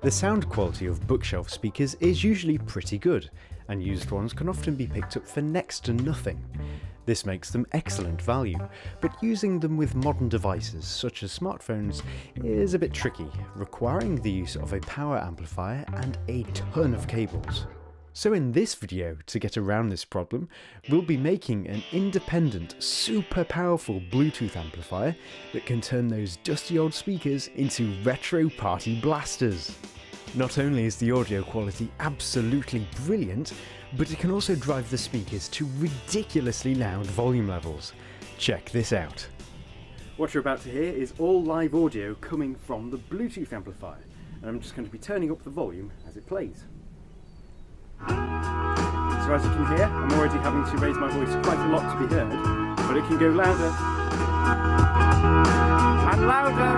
The sound quality of bookshelf speakers is usually pretty good, and used ones can often be picked up for next to nothing. This makes them excellent value, but using them with modern devices such as smartphones is a bit tricky, requiring the use of a power amplifier and a ton of cables. So in this video, to get around this problem, we'll be making an independent, super powerful Bluetooth amplifier that can turn those dusty old speakers into retro party blasters. Not only is the audio quality absolutely brilliant, but it can also drive the speakers to ridiculously loud volume levels. Check this out. What you're about to hear is all live audio coming from the Bluetooth amplifier, and I'm just going to be turning up the volume as it plays. So as you can hear, I'm already having to raise my voice quite a lot to be heard, but it can go louder and louder.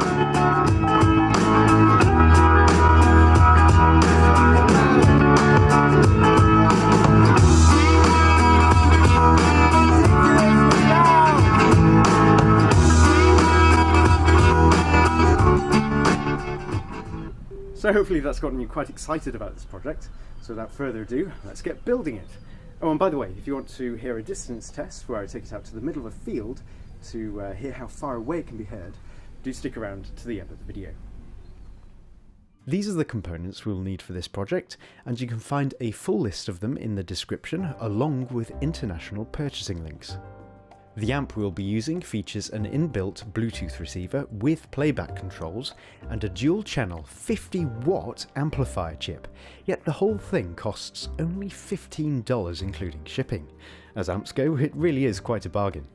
So hopefully that's gotten you quite excited about this project. So without further ado, let's get building it. Oh, and by the way, if you want to hear a distance test where I take it out to the middle of a field to hear how far away it can be heard, do stick around to the end of the video. These are the components we'll need for this project, and you can find a full list of them in the description along with international purchasing links. The amp we'll be using features an inbuilt Bluetooth receiver with playback controls and a dual channel 50-watt amplifier chip, yet the whole thing costs only $15 including shipping. As amps go, it really is quite a bargain.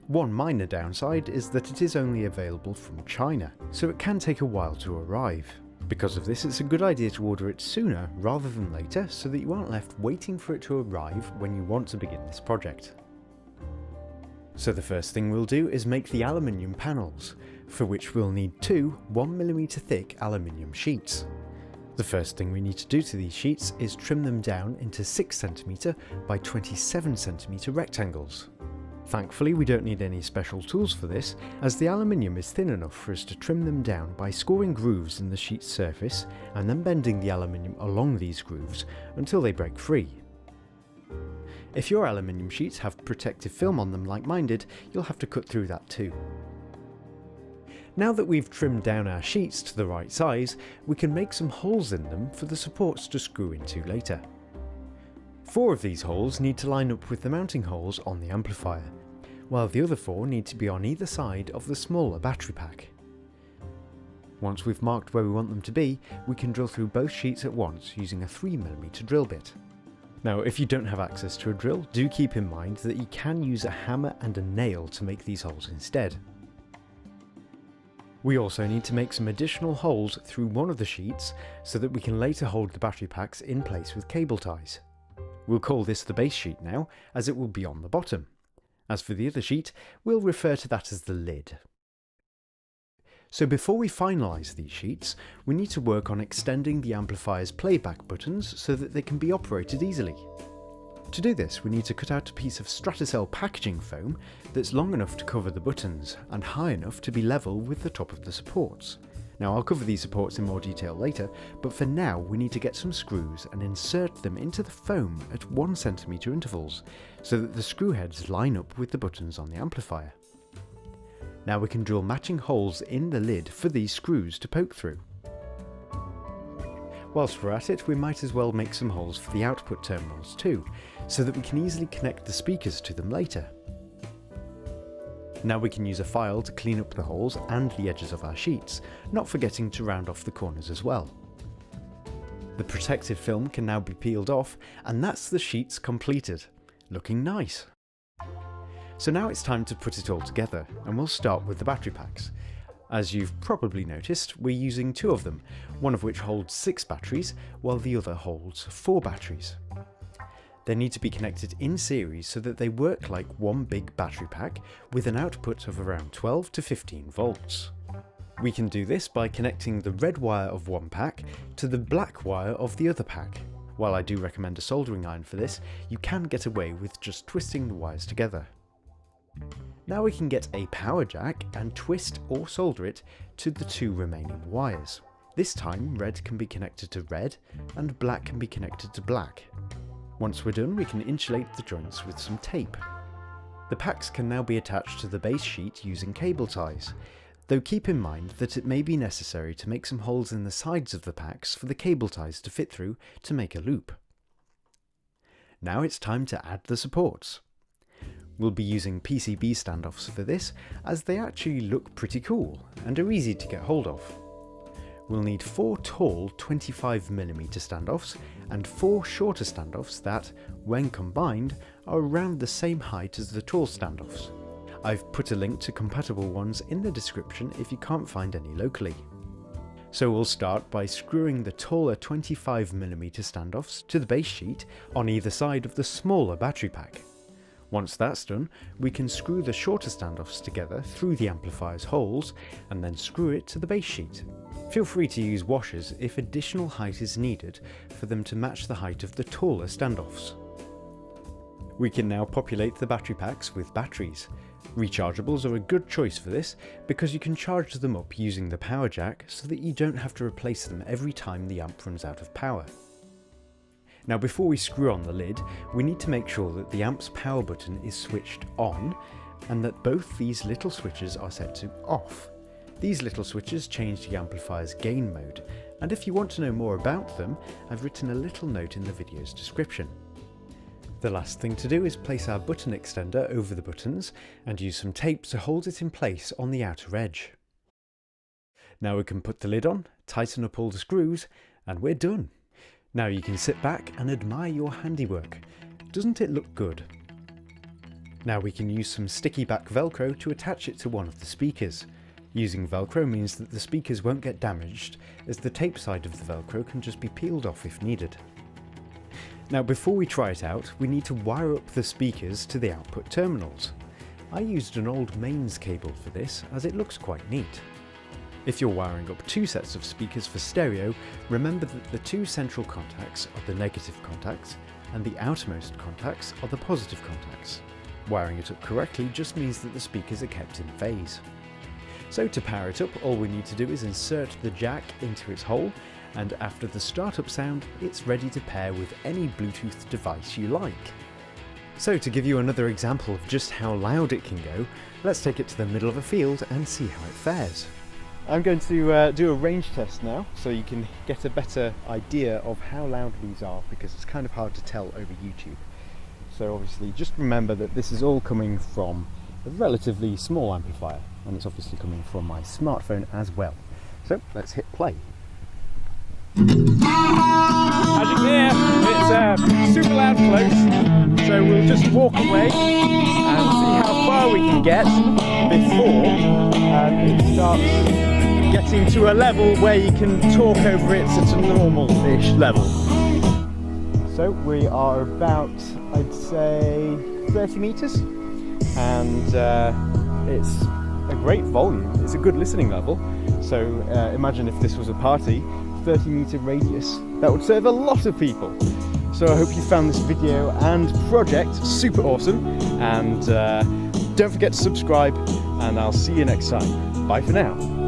One minor downside is that it is only available from China, so it can take a while to arrive. Because of this, it's a good idea to order it sooner rather than later so that you aren't left waiting for it to arrive when you want to begin this project. So the first thing we'll do is make the aluminium panels, for which we'll need two 1mm thick aluminium sheets. The first thing we need to do to these sheets is trim them down into 6cm by 27cm rectangles. Thankfully we don't need any special tools for this, as the aluminium is thin enough for us to trim them down by scoring grooves in the sheet's surface and then bending the aluminium along these grooves until they break free. If your aluminium sheets have protective film on them like mine did, you'll have to cut through that too. Now that we've trimmed down our sheets to the right size, we can make some holes in them for the supports to screw into later. 4 of these holes need to line up with the mounting holes on the amplifier, while the other 4 need to be on either side of the smaller battery pack. Once we've marked where we want them to be, we can drill through both sheets at once using a 3mm drill bit. Now, if you don't have access to a drill, do keep in mind that you can use a hammer and a nail to make these holes instead. We also need to make some additional holes through one of the sheets so that we can later hold the battery packs in place with cable ties. We'll call this the base sheet now, as it will be on the bottom. As for the other sheet, we'll refer to that as the lid. So before we finalise these sheets, we need to work on extending the amplifier's playback buttons so that they can be operated easily. To do this, we need to cut out a piece of Strata-Cell packaging foam that's long enough to cover the buttons and high enough to be level with the top of the supports. Now I'll cover these supports in more detail later, but for now we need to get some screws and insert them into the foam at 1cm intervals so that the screw heads line up with the buttons on the amplifier. Now we can drill matching holes in the lid for these screws to poke through. Whilst we're at it, we might as well make some holes for the output terminals too, so that we can easily connect the speakers to them later. Now we can use a file to clean up the holes and the edges of our sheets, not forgetting to round off the corners as well. The protective film can now be peeled off, and that's the sheets completed. Looking nice! So now it's time to put it all together, and we'll start with the battery packs. As you've probably noticed, we're using 2 of them, one of which holds 6 batteries, while the other holds 4 batteries. They need to be connected in series so that they work like one big battery pack with an output of around 12 to 15 volts. We can do this by connecting the red wire of one pack to the black wire of the other pack. While I do recommend a soldering iron for this, you can get away with just twisting the wires together. Now we can get a power jack and twist or solder it to the 2 remaining wires. This time red can be connected to red and black can be connected to black. Once we're done, we can insulate the joints with some tape. The packs can now be attached to the base sheet using cable ties, though keep in mind that it may be necessary to make some holes in the sides of the packs for the cable ties to fit through to make a loop. Now it's time to add the supports. We'll be using PCB standoffs for this, as they actually look pretty cool and are easy to get hold of. We'll need 4 tall 25mm standoffs and 4 shorter standoffs that, when combined, are around the same height as the tall standoffs. I've put a link to compatible ones in the description if you can't find any locally. So we'll start by screwing the taller 25mm standoffs to the base sheet on either side of the smaller battery pack. Once that's done, we can screw the shorter standoffs together through the amplifier's holes and then screw it to the base sheet. Feel free to use washers if additional height is needed for them to match the height of the taller standoffs. We can now populate the battery packs with batteries. Rechargeables are a good choice for this because you can charge them up using the power jack so that you don't have to replace them every time the amp runs out of power. Now before we screw on the lid, we need to make sure that the amp's power button is switched on and that both these little switches are set to off. These little switches change the amplifier's gain mode, and if you want to know more about them, I've written a little note in the video's description. The last thing to do is place our button extender over the buttons and use some tape to hold it in place on the outer edge. Now we can put the lid on, tighten up all the screws, and we're done. Now you can sit back and admire your handiwork. Doesn't it look good? Now we can use some sticky back Velcro to attach it to one of the speakers. Using Velcro means that the speakers won't get damaged, as the tape side of the Velcro can just be peeled off if needed. Now before we try it out, we need to wire up the speakers to the output terminals. I used an old mains cable for this, as it looks quite neat. If you're wiring up 2 sets of speakers for stereo, remember that the 2 central contacts are the negative contacts, and the outermost contacts are the positive contacts. Wiring it up correctly just means that the speakers are kept in phase. So to power it up, all we need to do is insert the jack into its hole, and after the startup sound, it's ready to pair with any Bluetooth device you like. So to give you another example of just how loud it can go, let's take it to the middle of a field and see how it fares. I'm going to do a range test now, so you can get a better idea of how loud these are, because it's kind of hard to tell over YouTube. So obviously just remember that this is all coming from a relatively small amplifier, and it's obviously coming from my smartphone as well. So let's hit play. As you can hear, it's super loud close, so we'll just walk away and see how far we can get before it starts getting to a level where you can talk over it at a normal-ish level. So we are about, I'd say, 30 meters, and it's a great volume. It's a good listening level. So imagine if this was a party, 30-meter radius, that would serve a lot of people. So I hope you found this video and project super awesome, and don't forget to subscribe, and I'll see you next time. Bye for now.